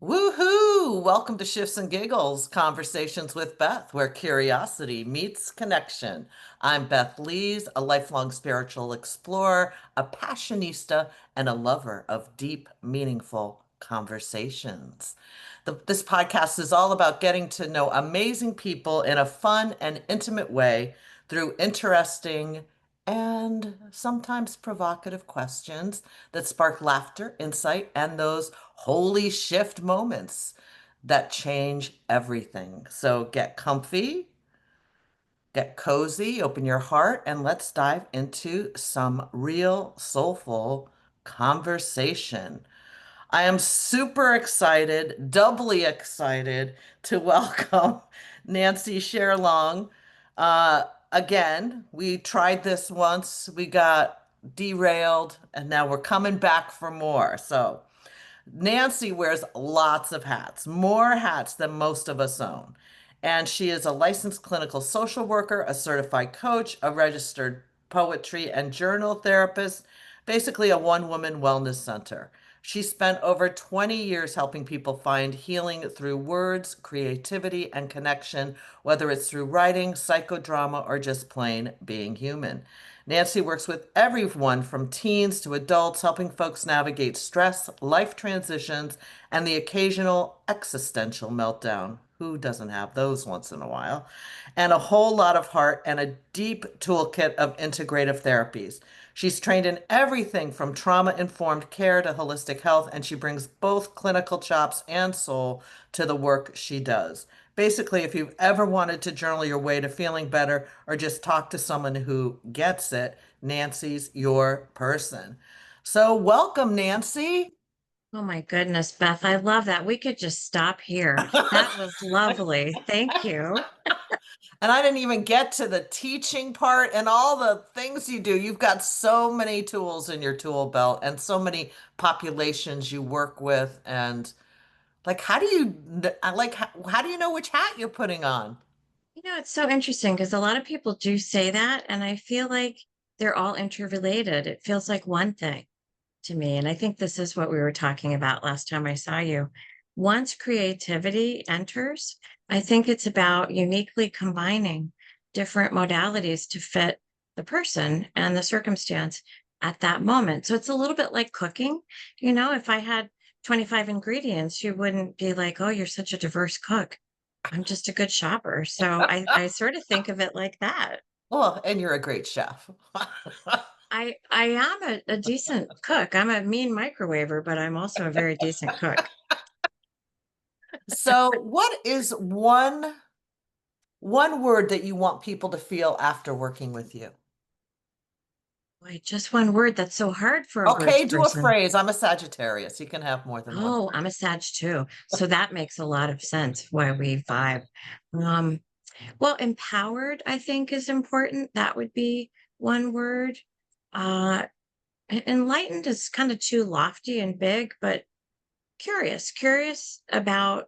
Woohoo! Welcome to Shifts and Giggles, Conversations with Beth, where curiosity meets connection. I'm Beth Lees, a lifelong spiritual explorer, a passionista, and a lover of deep, meaningful conversations. This podcast is all about getting to know amazing people in a fun and intimate way through interesting and sometimes provocative questions that spark laughter, insight, and those holy shift moments that change everything. So get comfy, get cozy, open your heart, and let's dive into some real soulful conversation. I am super excited, doubly excited to welcome Nancy Scherlong. Again, we tried this once, we got derailed, and now we're coming back for more. So, Nancy wears lots of hats, more hats than most of us own. And she is a licensed clinical social worker, a certified coach, a registered poetry and journal therapist, basically a one-woman wellness center. She spent over 20 years helping people find healing through words, creativity, and connection, whether it's through writing, psychodrama, or just plain being human. Nancy works with everyone from teens to adults, helping folks navigate stress, life transitions, and the occasional existential meltdown. Who doesn't have those once in a while? And a whole lot of heart and a deep toolkit of integrative therapies. She's trained in everything from trauma-informed care to holistic health, and she brings both clinical chops and soul to the work she does. Basically, if you've ever wanted to journal your way to feeling better or just talk to someone who gets it, Nancy's your person. So, welcome, Nancy. Oh my goodness, Beth, I love that. We could just stop here. That was lovely. Thank you. And I didn't even get to the teaching part and all the things you do. You've got so many tools in your tool belt and so many populations you work with. And like, how do you know which hat you're putting on? It's so interesting because a lot of people do say that, and I feel like they're all interrelated. It feels like one thing to me. And I think this is what we were talking about last time I saw you. Once creativity enters, I think it's about uniquely combining different modalities to fit the person and the circumstance at that moment. So it's a little bit like cooking. If I had 25 ingredients, you wouldn't be like, oh, you're such a diverse cook. I'm just a good shopper. So I sort of think of it like that. Well, and you're a great chef. I am a decent cook. I'm a mean microwaver, but I'm also a very decent cook. So, what is one word that you want people to feel after working with you? Boy, just one word that's so hard for a Okay, worst do a person. phrase. I'm a Sagittarius. You can have more than one Oh, phrase. I'm a Sag too. So that makes a lot of sense why we vibe. Um, well, empowered, I think, is important. That would be one word. Uh, Enlightened is kind of too lofty and big, but curious about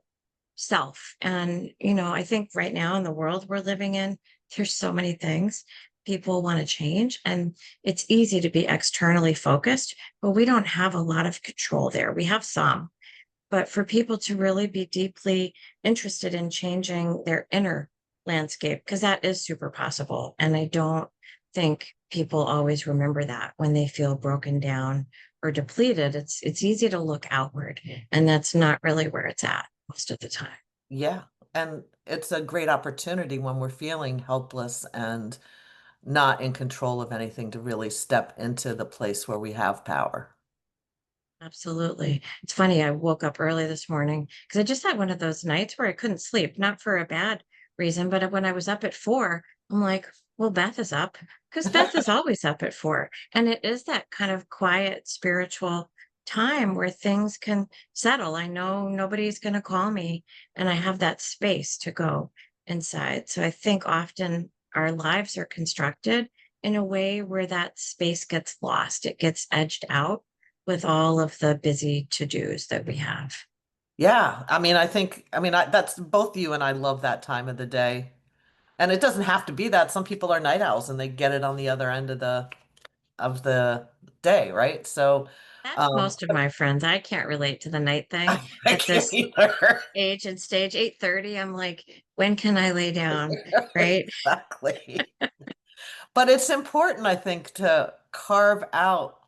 self. And, I think right now in the world we're living in, there's so many things people want to change. And it's easy to be externally focused, but we don't have a lot of control there. We have some, but for people to really be deeply interested in changing their inner landscape, because that is super possible. And I don't think people always remember that when they feel broken down or depleted. It's easy to look outward, and that's not really where it's at most of the time. Yeah. And it's a great opportunity when we're feeling helpless and not in control of anything to really step into the place where we have power. Absolutely. It's funny, I woke up early this morning because I just had one of those nights where I couldn't sleep, not for a bad reason, but when I was up at 4, I'm like, well, Beth is up because Beth is always up at 4. And it is that kind of quiet spiritual time where things can settle. I know nobody's going to call me, and I have that space to go inside. So I think often our lives are constructed in a way where that space gets lost, it gets edged out with all of the busy to-dos that we have. Yeah. That's both you and I love that time of the day. And it doesn't have to be that. Some people are night owls and they get it on the other end of the day, right? So, That's Um, most of my friends. I can't relate to the night thing I at can't this either. age and stage. 8:30, I'm like, when can I lay down? Right? Exactly. But it's important, I think, to carve out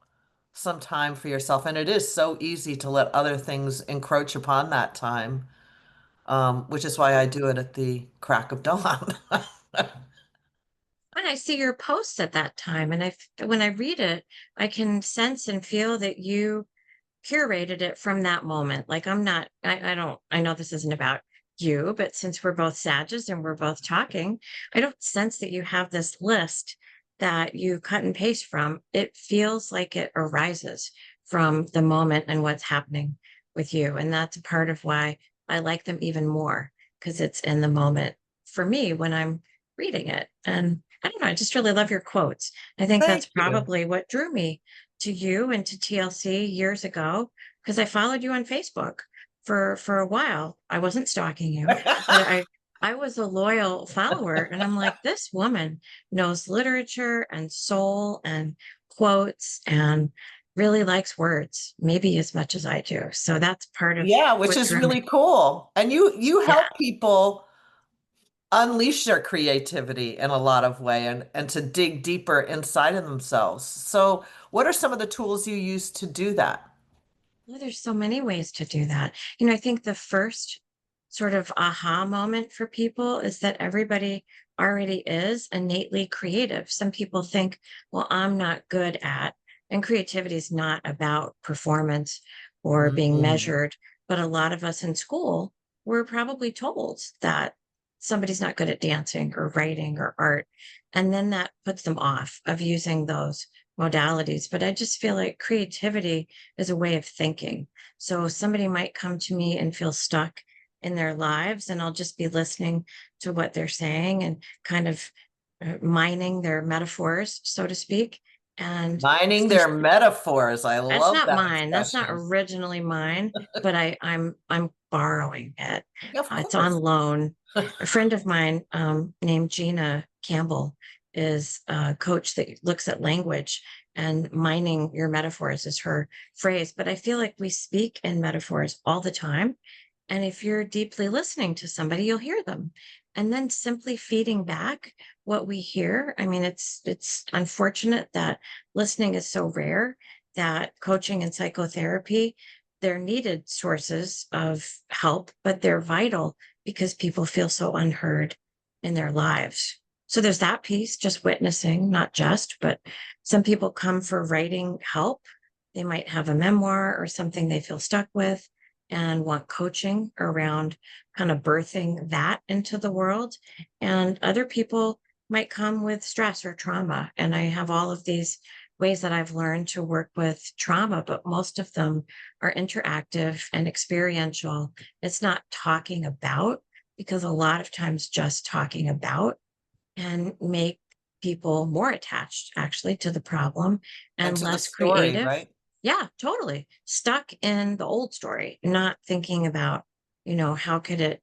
some time for yourself. And it is so easy to let other things encroach upon that time, which is why I do it at the crack of dawn. And I see your posts at that time, and when I read it, I can sense and feel that you curated it from that moment. Like I don't, I know this isn't about you, but since we're both Sages and we're both talking, I don't sense that you have this list that you cut and paste from. It feels like it arises from the moment and what's happening with you. And that's a part of why I like them even more because it's in the moment for me when I'm reading it. And I don't know, I just really love your quotes. I think that's Thank you. probably what drew me to you and to TLC years ago because I followed you on Facebook for a while. I wasn't stalking you, but I was a loyal follower and I'm like this woman knows literature and soul and quotes and really likes words maybe as much as I do. So that's part of Yeah, which what is drew me. really cool. And you Yeah. help people unleash their creativity in a lot of way and to dig deeper inside of themselves. So, what are some of the tools you use to do that? Well, there's so many ways to do that. I think the first sort of aha moment for people is that everybody already is innately creative. Some people think, well, I'm not good at, and creativity is not about performance or being Mm, measured. But a lot of us in school were probably told that somebody's not good at dancing or writing or art. And then that puts them off of using those modalities. But I just feel like creativity is a way of thinking. So somebody might come to me and feel stuck in their lives, and I'll just be listening to what they're saying and kind of mining their metaphors, so to speak. And mining some their metaphors. I that's love not that mine. That's not expression. originally mine, but I'm borrowing it. Of It's on course. loan. A friend of mine named Gina Campbell is a coach that looks at language and mining your metaphors is her phrase. But I feel like we speak in metaphors all the time. And if you're deeply listening to somebody, you'll hear them. And then simply feeding back what we hear. I mean, it's unfortunate that listening is so rare that coaching and psychotherapy, they're needed sources of help, but they're vital because people feel so unheard in their lives. So there's that piece, just witnessing, not just, but some people come for writing help. They might have a memoir or something they feel stuck with and want coaching around kind of birthing that into the world. And other people might come with stress or trauma. And I have all of these ways that I've learned to work with trauma, but most of them are interactive and experiential. It's not talking about, because a lot of times just talking about can make people more attached actually to the problem And and to the less story, creative. right? Yeah, totally. Stuck in the old story, not thinking about, how could it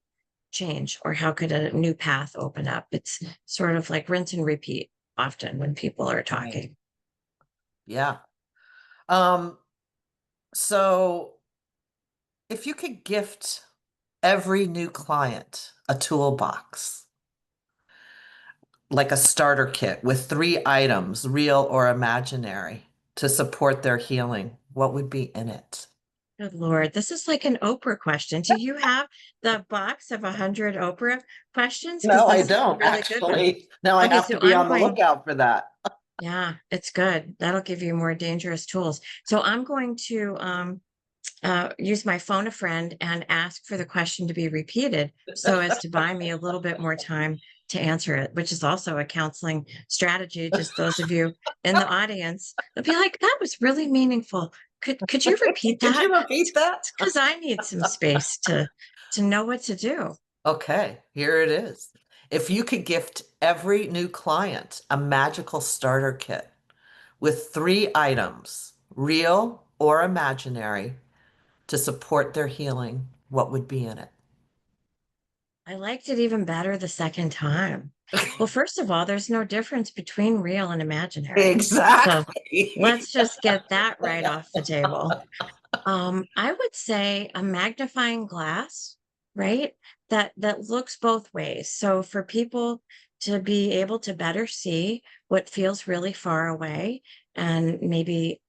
change or how could a new path open up? It's sort of like rinse and repeat often when people are Right. talking. Yeah. Um, so if you could gift every new client a toolbox, like a starter kit with 3 items, real or imaginary, to support their healing, what would be in it? Good Lord, this is like an Oprah question. Do you have the box of 100 Oprah questions? Because No, I this is a don't really good one. actually. Now I Okay, have to so be on the lookout for that. yeah, it's good. That'll give you more dangerous tools. So I'm going to use my phone a friend and ask for the question to be repeated so as to buy me a little bit more time to answer it, which is also a counseling strategy. Just those of you in the audience, they'll be like, that was really meaningful. Could you repeat Could that? you repeat that? Because I need some space to know what to do. Okay, here it is. If you could gift every new client a magical starter kit with 3 items, real or imaginary, to support their healing, what would be in it? I liked it even better the second time. Well, first of all, there's no difference between real and imaginary. So Exactly. let's just get that right off the table. I would say a magnifying glass, right? That looks both ways. So for people to be able to better see what feels really far away and maybe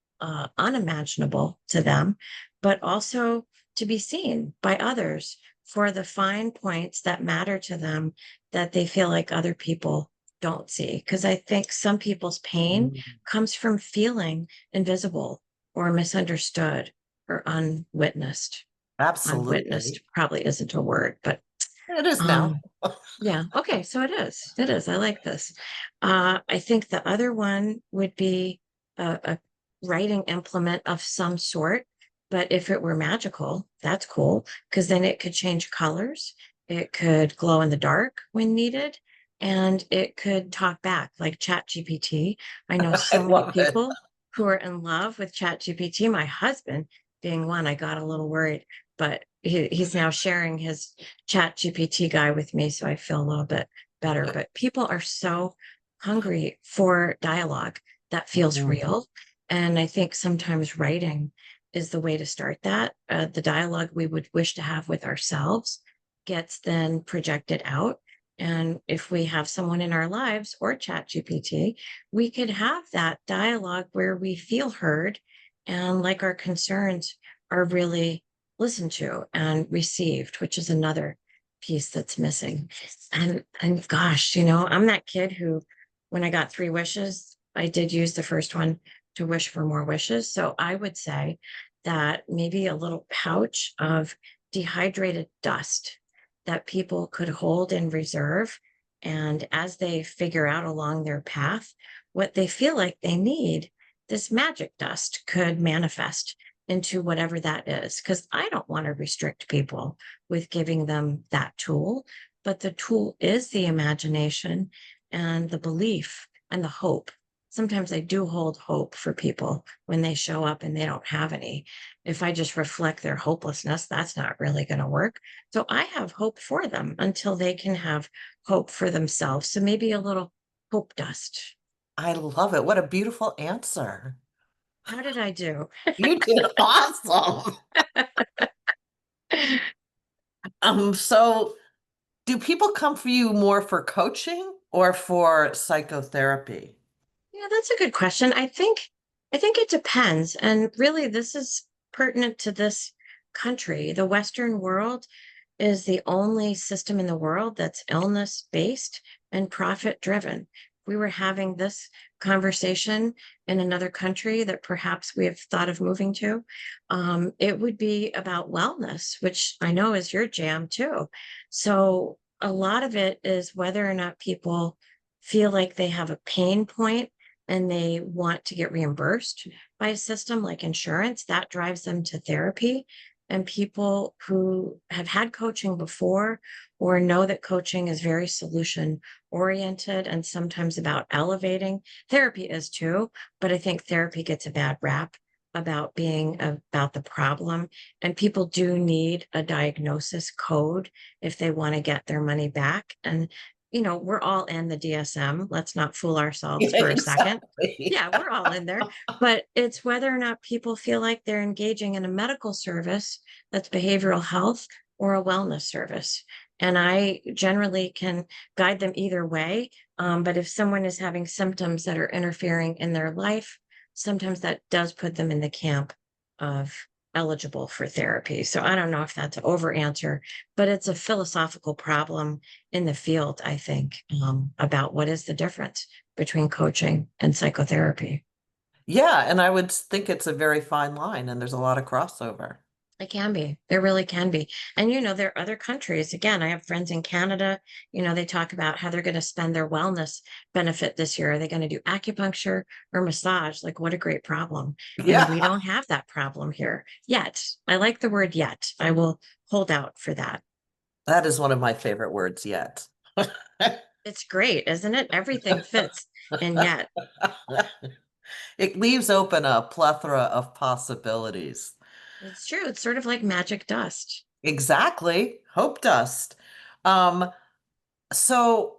unimaginable to them, but also to be seen by others for the fine points that matter to them that they feel like other people don't see. Because I think some people's pain Mm, comes from feeling invisible or misunderstood or unwitnessed. Unwitnessed absolutely. probably isn't a word, but It is now. um, yeah. Okay, so it is. It is. I like this. I think the other one would be a writing implement of some sort, but if it were magical, that's cool because then it could change colors. It could glow in the dark when needed, and it could talk back like ChatGPT. I know I so many love it. people who are in love with ChatGPT. My husband being one, I got a little worried, but he's now sharing his Chat GPT guy with me, so I feel a little bit better. But people are so hungry for dialogue that feels Mhm. real. And I think sometimes writing is the way to start that. The dialogue we would wish to have with ourselves gets then projected out. And if we have someone in our lives or Chat GPT, we could have that dialogue where we feel heard and like our concerns are really listened to and received, which is another piece that's missing. And gosh, I'm that kid who, when I got three wishes, I did use the first one to wish for more wishes. So I would say that maybe a little pouch of dehydrated dust that people could hold in reserve. And as they figure out along their path what they feel like they need, this magic dust could manifest into whatever that is. Because I don't want to restrict people with giving them that tool, but the tool is the imagination and the belief and the hope. Sometimes I do hold hope for people when they show up and they don't have any. If I just reflect their hopelessness, that's not really going to work. So I have hope for them until they can have hope for themselves. So maybe a little hope dust. I love it. What a beautiful answer. How did I do? You did awesome. So do people come for you more for coaching or for psychotherapy? Yeah, that's a good question. I think it depends. And really this is pertinent to this country. The Western world is the only system in the world that's illness based and profit driven. We were having this conversation in another country that perhaps we have thought of moving to. It would be about wellness, which I know is your jam too. So a lot of it is whether or not people feel like they have a pain point and they want to get reimbursed by a system like insurance that drives them to therapy, and people who have had coaching before or know that coaching is very solution oriented and sometimes about elevating. Therapy is too, but I think therapy gets a bad rap about being about the problem. And people do need a diagnosis code if they want to get their money back. And, we're all in the DSM. Let's not fool ourselves Yeah, for a second. exactly. Yeah, we're all in there, but it's whether or not people feel like they're engaging in a medical service that's behavioral health or a wellness service. And I generally can guide them either way. But if someone is having symptoms that are interfering in their life, sometimes that does put them in the camp of eligible for therapy. So I don't know if that's an over answer, but it's a philosophical problem in the field, I think, about what is the difference between coaching and psychotherapy. Yeah, and I would think it's a very fine line, and there's a lot of crossover. It can be. There really can be. And there are other countries. Again, I have friends in Canada. They talk about how they're going to spend their wellness benefit this year. Are they going to do acupuncture or massage? Like, what a great problem. And we Yeah, don't have that problem here yet. I like the word yet. I will hold out for that. that is one of my favorite words yet. It's great, isn't it? Everything fits. And yet, It leaves open a plethora of possibilities. it's true. It's sort of like magic dust. Exactly. Hope dust. Um, so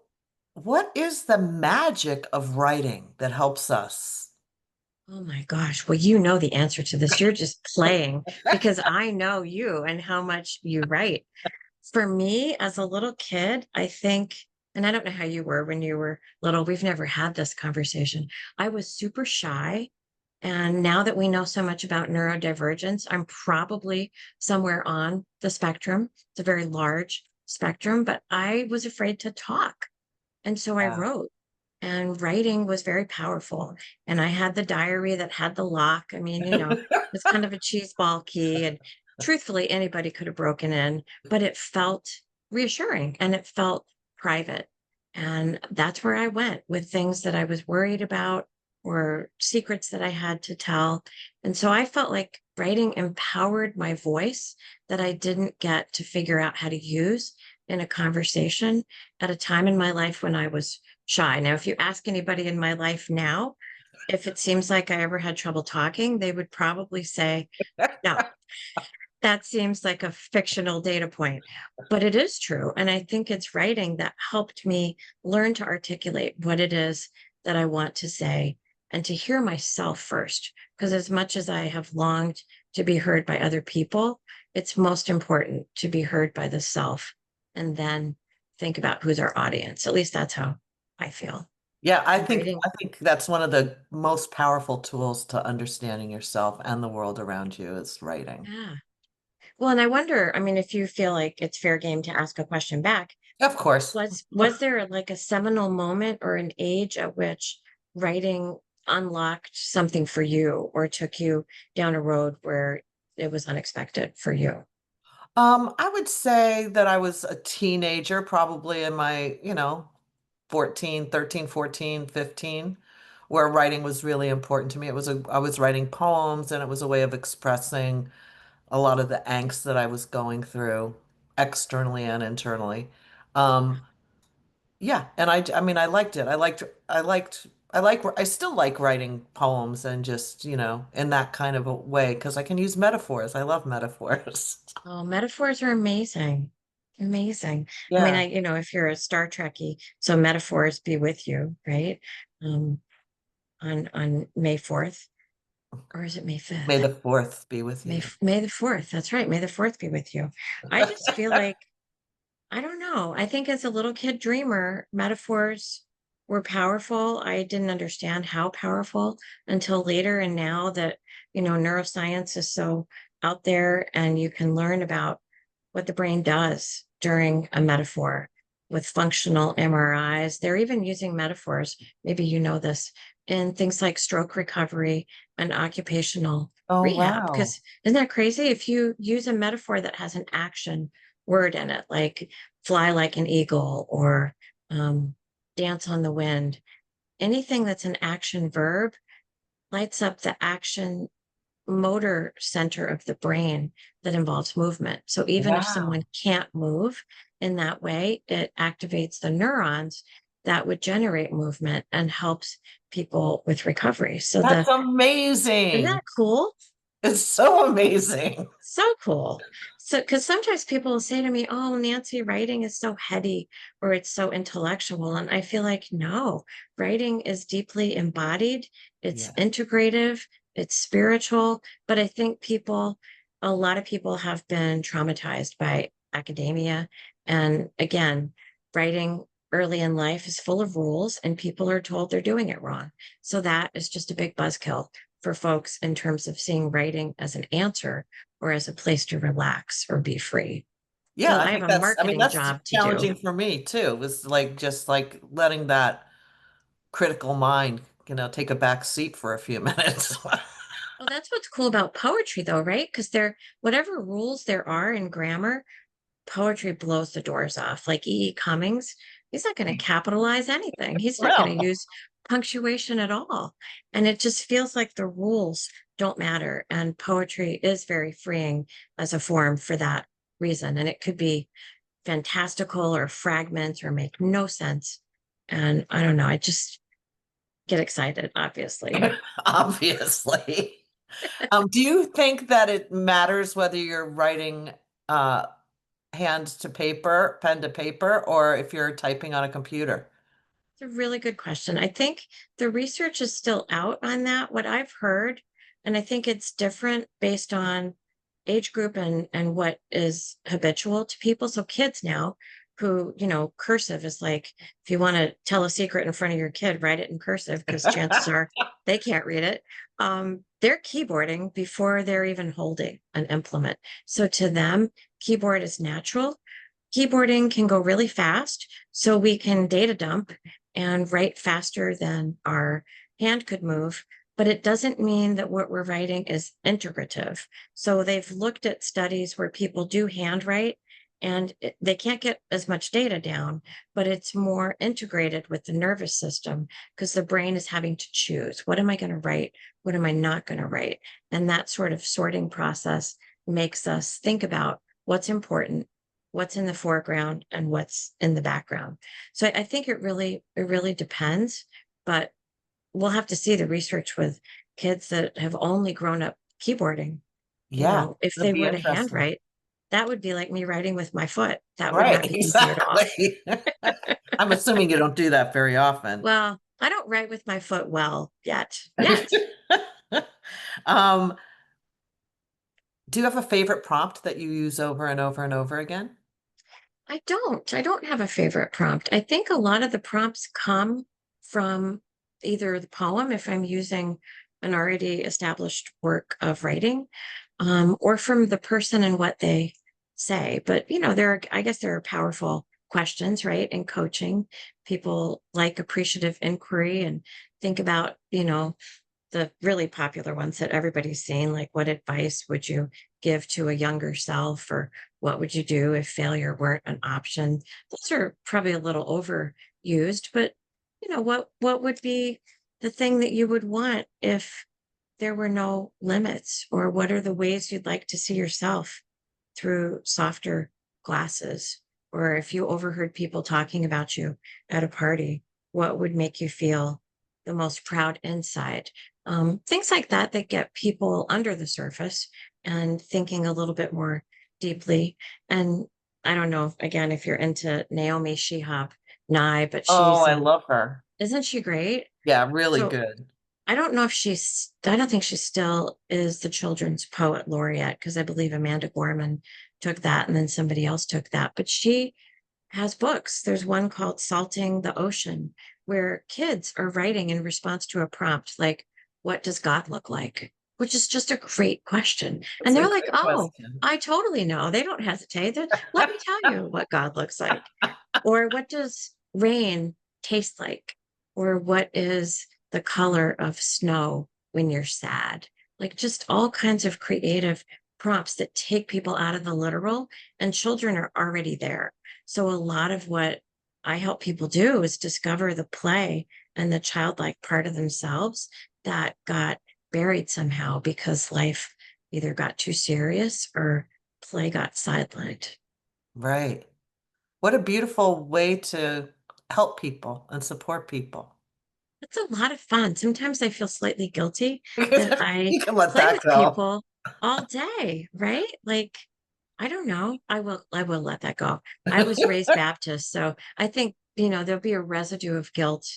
what is the magic of writing that helps us? Oh my gosh. Well, you know the answer to this. You're just playing because I know you and how much you write. For me, as a little kid, I think, and I don't know how you were when you were little, we've never had this conversation. I was super shy. And now that we know so much about neurodivergence, I'm probably somewhere on the spectrum. It's a very large spectrum, but I was afraid to talk. And so I Yeah. wrote, and writing was very powerful. And I had the diary that had the lock. I mean, it's kind of a cheese ball key. And truthfully, anybody could have broken in, but it felt reassuring and it felt private. And that's where I went with things that I was worried about or secrets that I had to tell. And so I felt like writing empowered my voice that I didn't get to figure out how to use in a conversation at a time in my life when I was shy. Now, if you ask anybody in my life now, if it seems like I ever had trouble talking, they would probably say, no, that seems like a fictional data point, but it is true. And I think it's writing that helped me learn to articulate what it is that I want to say and to hear myself first. Because as much as I have longed to be heard by other people, it's most important to be heard by the self and then think about who's our audience. At least that's how I feel. Yeah, I So think writing, I think that's one of the most powerful tools to understanding yourself and the world around you is writing. yeah. Well, and I wonder, I mean, if you feel like it's fair game to ask a question back, Of course. was there like a seminal moment or an age at which writing unlocked something for you or took you down a road where it was unexpected for you? I would say that I was a teenager, probably in my, 14, 13, 14, 15, where writing was really important to me. I was writing poems and it was a way of expressing a lot of the angst that I was going through externally and internally. Um, yeah, and I mean, I liked it. I still like writing poems and just, in that kind of a way because I can use metaphors. I love metaphors. Oh, metaphors are amazing. Amazing. I mean, Yeah. if you're a Star Trekkie, so metaphors be with you, right? Um, on May 4th, or is it May May 5th? the fourth be with May you. May the 4th. That's right. May the 4th be with you. I just feel like I don't know. I think as a little kid dreamer, metaphors were powerful. I didn't understand how powerful until later. And now that, neuroscience is so out there and you can learn about what the brain does during a metaphor with functional MRIs. They're even using metaphors. Maybe you know this in things like stroke recovery and occupational Oh, rehab. wow. Because isn't that crazy? If you use a metaphor that has an action word in it, like fly like an eagle or um, dance on the wind, anything that's an action verb lights up the action motor center of the brain that involves movement. So even if someone Wow. can't move in that way, it activates the neurons that would generate movement and helps people with recovery. So That's isn't that amazing. cool? It's so amazing. So cool. So, because sometimes people will say to me, "Oh, Nancy, writing is so heady or it's so intellectual." And I feel like, no, writing is deeply embodied, it's Yeah. integrative, it's spiritual. But I think a lot of people have been traumatized by academia. And again, writing early in life is full of rules and people are told they're doing it wrong. So that is just a big buzzkill for folks in terms of seeing writing as an answer or as a place to relax or be free. Yeah, So I I have think a I mean, marketing that's job to do. challenging for me too. Was like just like letting that critical mind, take a back seat for a few minutes. Well, that's what's cool about poetry, though, right? Because whatever rules there are in grammar, poetry blows the doors off. Like E. E. Cummings, he's not going to capitalize anything. He's not going to No. use punctuation at all. And it just feels like the rules don't matter. And poetry is very freeing as a form for that reason. And it could be fantastical or fragments or make no sense. And I don't know, I just get excited, obviously. Obviously. Do you think that it matters whether you're writing hand to paper, pen to paper, or if you're typing on a computer? It's a really good question. I think the research is still out on that. What I've heard, and I think it's different based on age group and what is habitual to people. So kids now who, cursive is like if you want to tell a secret in front of your kid, write it in cursive because chances are they can't read it. They're keyboarding before they're even holding an implement. So to them, keyboard is natural. Keyboarding can go really fast, so we can data dump and write faster than our hand could move. But it doesn't mean that what we're writing is integrative. So they've looked at studies where people do handwrite and they can't get as much data down, but it's more integrated with the nervous system because the brain is having to choose what am I going to write? What am I not going to write? And that sort of sorting process makes us think about what's important, what's in the foreground and what's in the background. So I think it really depends, but we'll have to see the research with kids that have only grown up keyboarding. Yeah, If it'll they be were to interesting. handwrite, that would be like me writing with my foot. That would Right, not be easy at all. exactly. I'm assuming you don't do that very often. Well, I don't write with my foot well yet. Yet. Um, do you have a favorite prompt that you use over and over and over again? I don't. I don't have a favorite prompt. I think a lot of the prompts come from either the poem, if I'm using an already established work of writing, or from the person and what they say. But I guess there are powerful questions, right? In coaching, people like appreciative inquiry and think about, the really popular ones that everybody's seen, like what advice would you give to a younger self, or what would you do if failure weren't an option? Those are probably a little overused, but what would be the thing that you would want if there were no limits? Or what are the ways you'd like to see yourself through softer glasses? Or if you overheard people talking about you at a party, what would make you feel the most proud inside? Things like that that get people under the surface and thinking a little bit more deeply. And I don't know, again, if you're into Naomi Shihab Nye, but Oh, I love her. isn't she great? Yeah, really So good. I don't think she still is the children's poet laureate because I believe Amanda Gorman took that and then somebody else took that. But she has books. There's one called Salting the Ocean, where kids are writing in response to a prompt like, what does God look like? Which is just a great question. That's And a they're like, great oh, question. I totally know. They don't hesitate. Let me tell you what God looks like. Or what does rain taste like? Or what is the color of snow when you're sad? Like just all kinds of creative prompts that take people out of the literal, and children are already there. So a lot of what I help people do is discover the play and the childlike part of themselves that got buried somehow because life either got too serious or play got sidelined. Right. What a beautiful way to help people and support people. It's a lot of fun. Sometimes I feel slightly guilty that I You can let play that with go. people all day, right? Like, I don't know. I will let that go. I was raised Baptist, so I think, there'll be a residue of guilt,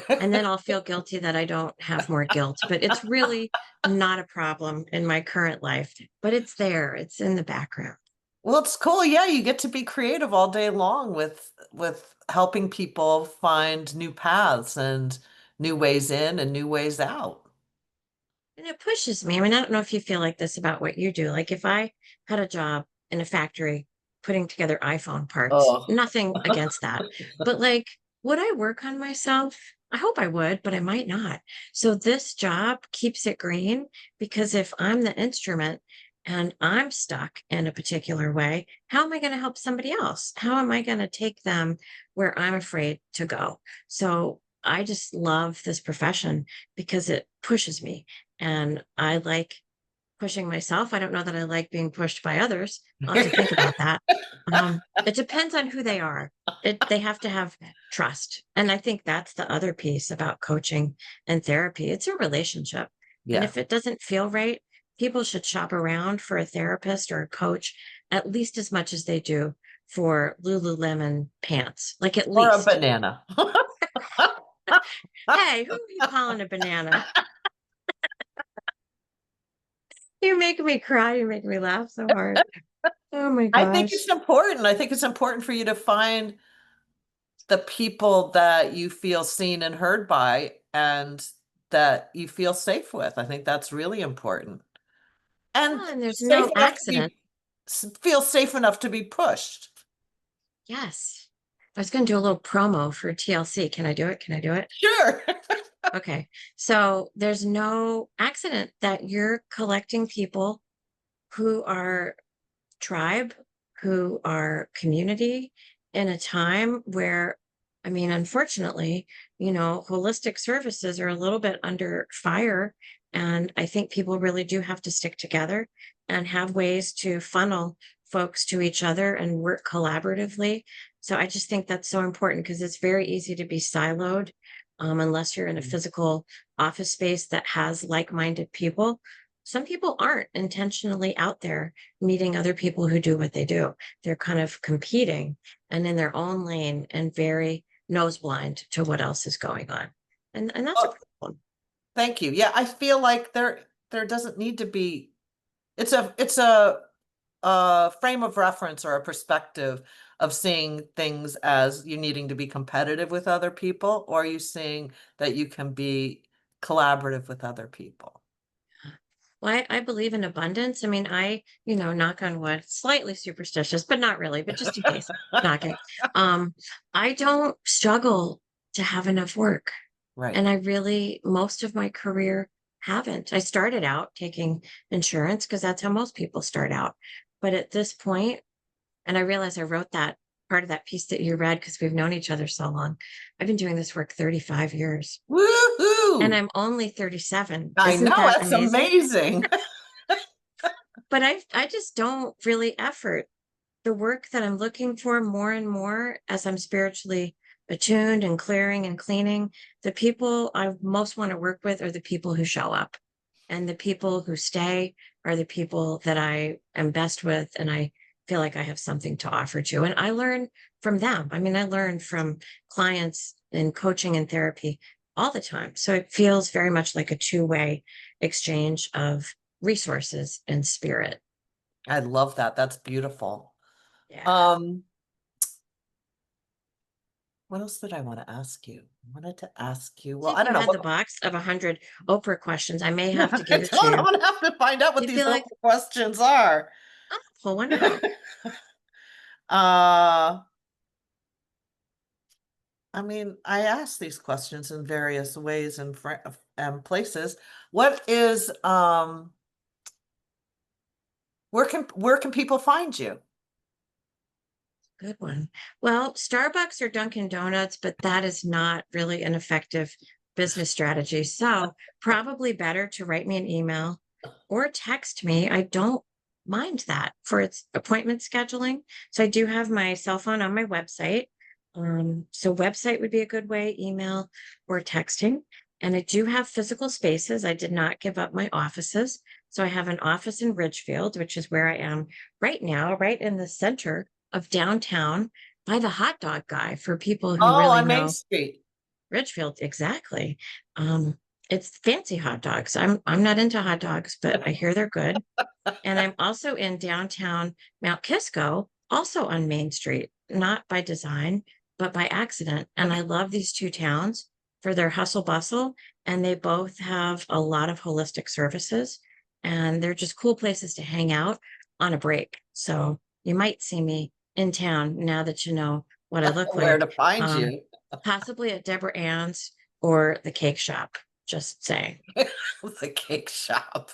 and then I'll feel guilty that I don't have more guilt, but it's really not a problem in my current life, but it's there. It's in the background. Well, it's cool. Yeah, you get to be creative all day long with helping people find new paths and new ways in and new ways out. And it pushes me. I mean, I don't know if you feel like this about what you do. Like if I had a job in a factory putting together iPhone parts, Oh, nothing against that. But like, would I work on myself? I hope I would, but I might not. So this job keeps it green because if I'm the instrument and I'm stuck in a particular way, how am I going to help somebody else? How am I going to take them where I'm afraid to go? So I just love this profession because it pushes me and I like pushing myself. I don't know that I like being pushed by others. I'll have to think about that. It depends on who they are. They have to have trust. And I think that's the other piece about coaching and therapy. It's a relationship. And yeah. if it doesn't feel right, people should shop around for a therapist or a coach at least as much as they do for Lululemon pants, like at Or a least. banana. Hey, who are you calling a banana? You're making me cry. You're making me laugh so hard. Oh my I think gosh. it's important. I think it's important for you to find the people that you feel seen and heard by and that you feel safe with. I think that's really important. And Well, and there's safe no enough to accident. feel safe enough to be pushed. Yes. I was going to do a little promo for TLC. Can I do it? Can I do it? Sure. Okay. So there's no accident that you're collecting people who are tribe, who are community in a time where, I mean, unfortunately, holistic services are a little bit under fire. And I think people really do have to stick together and have ways to funnel folks to each other and work collaboratively. So I just think that's so important because it's very easy to be siloed unless you're in a physical office space that has like minded people. Some people aren't intentionally out there meeting other people who do what they do. They're kind of competing and in their own lane and very nose blind to what else is going on. And that's a Oh, problem. thank you. Yeah, I feel like there doesn't need to be it's a frame of reference or a perspective of seeing things as you needing to be competitive with other people, or are you seeing that you can be collaborative with other people? Well, I believe in abundance. I mean, knock on wood, slightly superstitious, but not really, but just in case, knocking. Um, I don't struggle to have enough work. Right. And I really, most of my career, haven't. I started out taking insurance because that's how most people start out. But at this point, and I realized I wrote that part of that piece that you read because we've known each other so long. I've been doing this work 35 years and Woohoo! I'm only 37. I Isn't know, that that's amazing? amazing. But I just don't really effort the work that I'm looking for more and more as I'm spiritually attuned and clearing and cleaning. The people I most want to work with are the people who show up, and the people who stay are the people that I am best with. And I feel like I have something to offer to. And I learn from them. I mean, I learn from clients in coaching and therapy all the time. So it feels very much like a two-way exchange of resources and spirit. I love that. That's beautiful. Yeah. Um, what else did I want to ask you? I wanted to ask you, well, If I you don't know had what the box of 100 Oprah questions, I may have to I give it to don't, I'm you. gonna have to find out what You these feel open like, questions are. oh, pull one out. Uh, I mean, I ask these questions in various ways and places. What is where can people find you? Good one. Well, Starbucks or Dunkin' Donuts, but that is not really an effective business strategy. So, probably better to write me an email or text me. I don't mind that for its appointment scheduling. So, I do have my cell phone on my website. So, website would be a good way, email or texting. And I do have physical spaces. I did not give up my offices. So, I have an office in Ridgefield, which is where I am right now, right in the center of downtown by the hot dog guy for people who Oh, really on Main know Street. Ridgefield exactly. Um, it's fancy hot dogs. I'm not into hot dogs, but I hear they're good. And I'm also in downtown Mount Kisco, also on Main Street, not by design, but by accident. And I love these two towns for their hustle bustle. And they both have a lot of holistic services. And they're just cool places to hang out on a break. So you might see me in town now that you know what I look Where like. to find Um, you? Possibly at Deborah Ann's or the cake shop. Just saying. The cake shop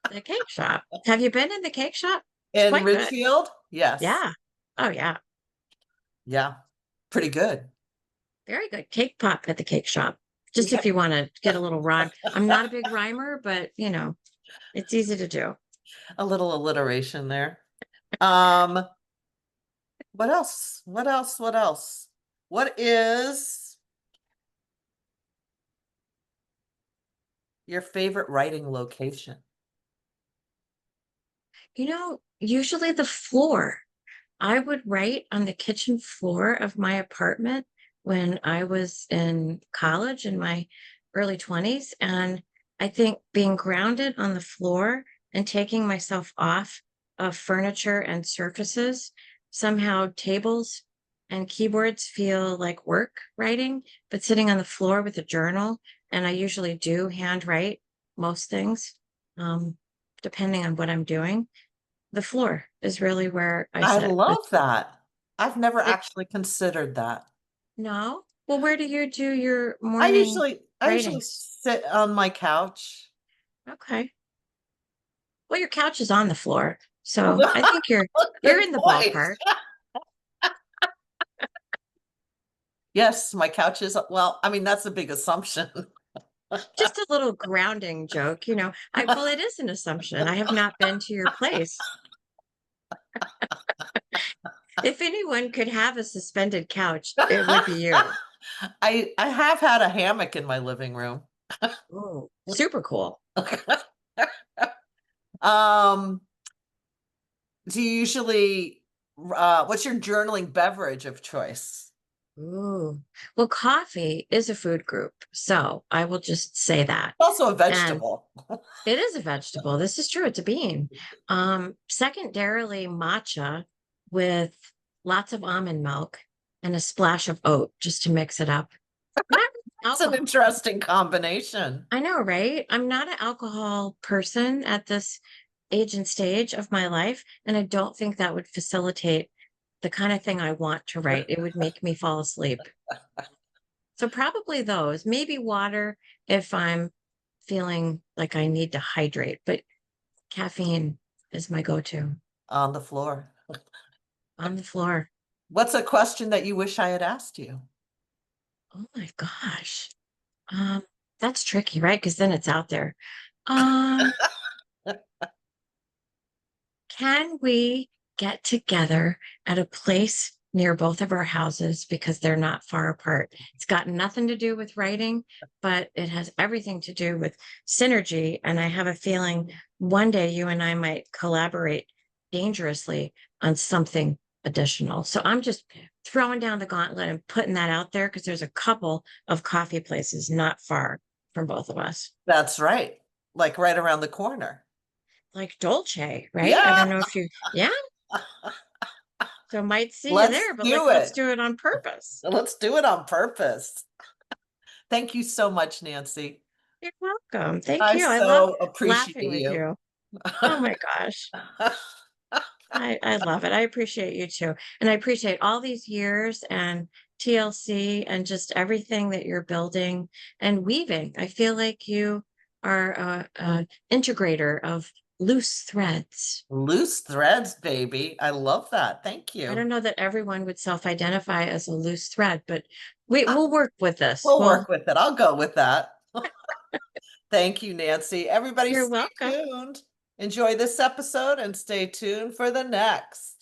The cake shop. Have you been in the cake shop? It's in quite good. Ridgefield. Yes. Yeah. Oh, yeah. Yeah. Pretty good. Very good. Cake pop at the cake shop. Just Yeah. if you want to get a little rhyme. I'm not a big rhymer, but it's easy to do. A little alliteration there. Um, what else? What else? What else? What is your favorite writing location? Usually the floor. I would write on the kitchen floor of my apartment when I was in college in my early 20s. And I think being grounded on the floor and taking myself off of furniture and surfaces, somehow tables and keyboards feel like work writing, but sitting on the floor with a journal, and I usually do handwrite most things, um, depending on what I'm doing. The floor is really where I I sit. love that. I've never It actually considered that. No? Well, where do you do your I morning usually I usually writings? sit on my couch. Okay. Well, your couch is on the floor, so I think you're Good in the point. ballpark. Yes, my couch is, well, I mean, that's a big assumption. Just a little grounding joke. Well, it is an assumption. I have not been to your place. If anyone could have a suspended couch, it would be you. I have had a hammock in my living room. Oh, super cool. Um, do you usually what's your journaling beverage of choice? Ooh. Well, coffee is a food group, so I will just say that. Also a And vegetable. it is a vegetable. This is true. It's a bean. Secondarily, matcha with lots of almond milk and a splash of oat just to mix it up. Not really It's an alcohol. interesting combination. I know, right? I'm not an alcohol person at this age and stage of my life, and I don't think that would facilitate the kind of thing I want to write. It would make me fall asleep. So probably those, maybe water if I'm feeling like I need to hydrate, but caffeine is my go-to On the floor. on the floor. What's a question that you wish I had asked you? Oh my gosh. Um, that's tricky, right? Because then it's out there. Um, can we get together at a place near both of our houses because they're not far apart? It's got nothing to do with writing, but it has everything to do with synergy. And I have a feeling one day you and I might collaborate dangerously on something additional. So I'm just throwing down the gauntlet and putting that out there because there's a couple of coffee places not far from both of us. That's right. Like right around the corner. Like Dolce, right? I Yeah, don't know if yeah. So might see you let's there, but do let's it. do it on purpose. Let's do it on purpose. Thank you so much, Nancy. You're welcome. Thank I you. I love so appreciate laughing with you. you. Oh my gosh. I love it. I appreciate you too. And I appreciate all these years and TLC and just everything that you're building and weaving. I feel like you are a integrator of loose threads. Loose threads, baby. I love that. Thank I you. don't know that everyone would self-identify as a loose thread, but we'll work with this. We'll Well, work with it. I'll go with that. Thank you, Nancy. Everybody you're stay welcome. tuned. Enjoy this episode and stay tuned for the next.